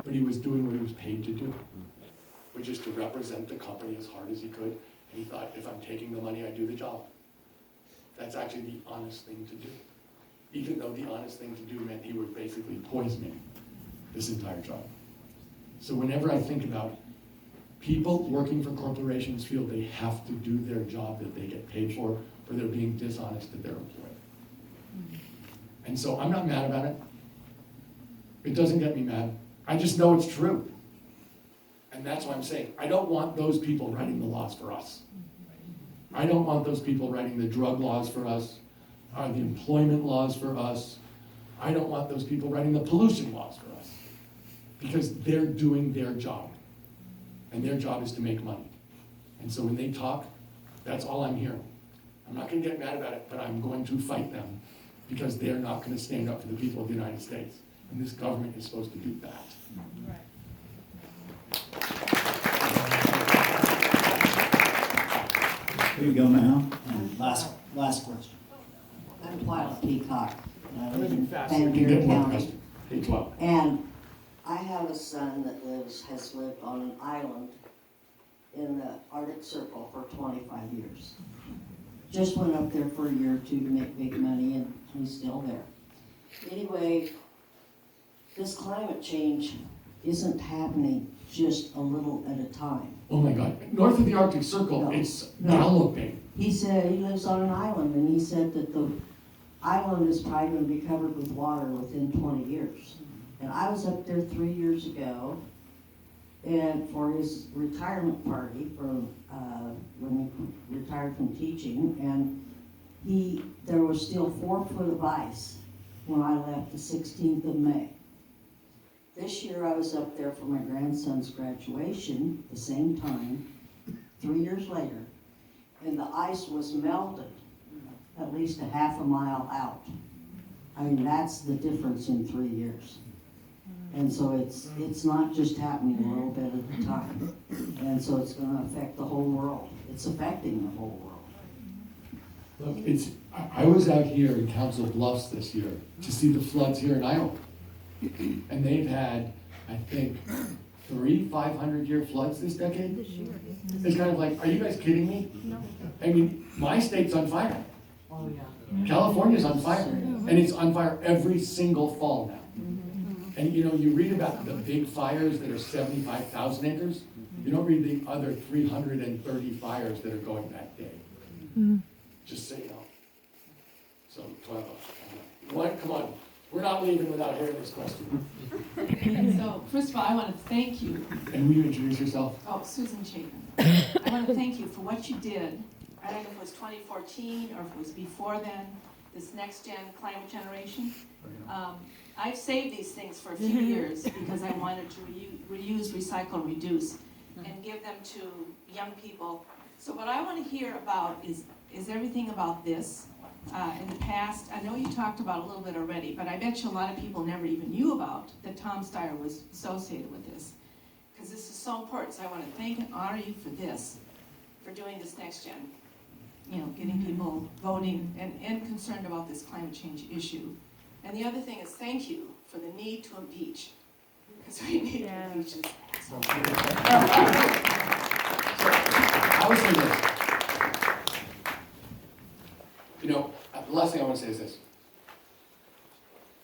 but he was doing what he was paid to do, which is to represent the company as hard as he could. And he thought, if I'm taking the money, I do the job. That's actually the honest thing to do. Even though the honest thing to do meant he was basically poisoning this entire job. So whenever I think about people working for corporations feel they have to do their job that they get paid for, or they're being dishonest to their employer. And so I'm not mad about it. It doesn't get me mad. I just know it's true. And that's why I'm saying, I don't want those people writing the laws for us. I don't want those people writing the drug laws for us, the employment laws for us. I don't want those people writing the pollution laws for us. Because they're doing their job. And their job is to make money. And so when they talk, that's all I'm hearing. I'm not going to get mad about it, but I'm going to fight them because they're not going to stand up for the people of the United States. And this government is supposed to do that. Here you go, ma'am. And last question. I'm Twyla Peacock. I live in You can get Van more County. question. Hey, 12. And I have a son that has lived on an island in the Arctic Circle for 25 years. Just went up there for a year or two to make big money, and he's still there. Anyway, this climate change isn't happening just a little at a time. Oh my God. North of the Arctic Circle, No. it's No. galloping. He said he lives on an island, and he said that the island is probably going to be covered with water within 20 years. And I was up there 3 years ago, and for his retirement party from when he retired from teaching, and there was still 4 foot of ice when I left the 16th of May. This year I was up there for my grandson's graduation, the same time, 3 years later, and the ice was melted at least a half a mile out. I mean, that's the difference in 3 years. And so it's not just happening a little bit at a time. And so it's going to affect the whole world. It's affecting the whole world. Look, I was out here in Council Bluffs this year to see the floods here in Iowa. And they've had, I think, 3 500-year floods this decade. It's kind of like, are you guys kidding me? No. I mean, my state's on fire. Oh, yeah. California's on fire. And it's on fire every single fall now. And you know, you read about the big fires that are 75,000 acres. You don't read the other 330 fires that are going that day. Just so you know. So, 12. Come on. We're not leaving without hearing this question. So, first of all, I want to thank you. And will you introduce yourself? Oh, Susan Chapin. I want to thank you for what you did. I don't know if it was 2014 or if it was before then, this next gen climate generation. I've saved these things for a few years because I wanted to reuse, recycle, reduce, and give them to young people. So what I want to hear about is everything about this. In the past, I know you talked about a little bit already, but I bet you a lot of people never even knew about that Tom Steyer was associated with this. Because this is so important, so I want to thank and honor you for this, for doing this next gen. You know, getting people voting and concerned about this climate change issue. And the other thing is thank you for the need to impeach, because we need to impeach this. I would say this. You know, the last thing I want to say is this.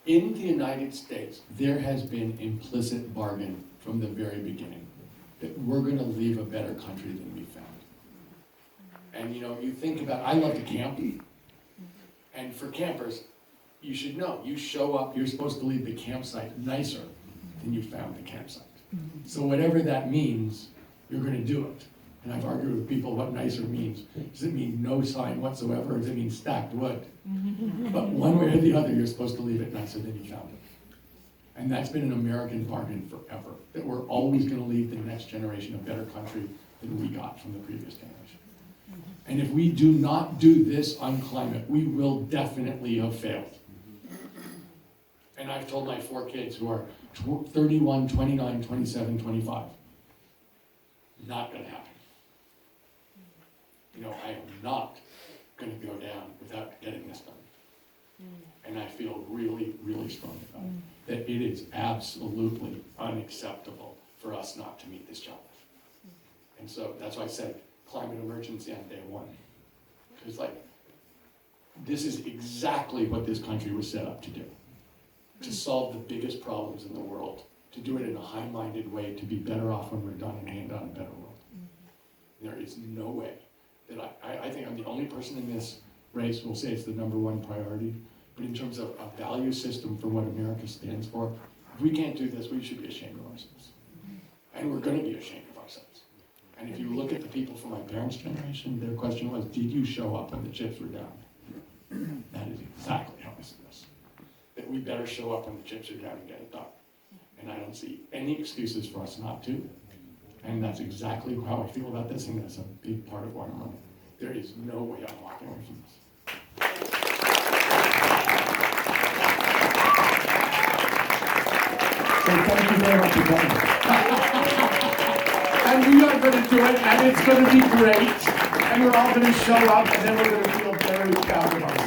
In the United States, there has been implicit bargain from the very beginning that we're going to leave a better country than we found. And you know, you think about, I love to camp, and for campers, you should know, you show up, you're supposed to leave the campsite nicer than you found the campsite. So whatever that means, you're going to do it. And I've argued with people what nicer means. Does it mean no sign whatsoever, or does it mean stacked wood? But one way or the other, you're supposed to leave it nicer than you found it. And that's been an American bargain forever, that we're always going to leave the next generation a better country than we got from the previous generation. And if we do not do this on climate, we will definitely have failed. And I've told my 4 kids who are 31, 29, 27, 25, not going to happen. You know, I am not going to go down without getting this done. And I feel really, really strong about it. that it is absolutely unacceptable for us not to meet this challenge. And so that's why I said climate emergency on day one. Because this is exactly what this country was set up to do. To solve the biggest problems in the world, to do it in a high-minded way, to be better off when we're done and hand on a better world. There is no way that I think I'm the only person in this race who will say it's the number one priority, but in terms of a value system for what America stands for, if we can't do this, we should be ashamed of ourselves. And we're gonna be ashamed of ourselves. And if you look at the people from my parents' generation, their question was, did you show up when the chips were down? That is exactly how I see this. That we better show up when the chips are down and get it done. And I don't see any excuses for us not to. And that's exactly how I feel about this, and that's a big part of why I'm running. There is no way I'm walking away from this. So thank you very much for coming. And we are going to do it, and it's going to be great. And we're all going to show up, and then we're going to feel very proud of ourselves.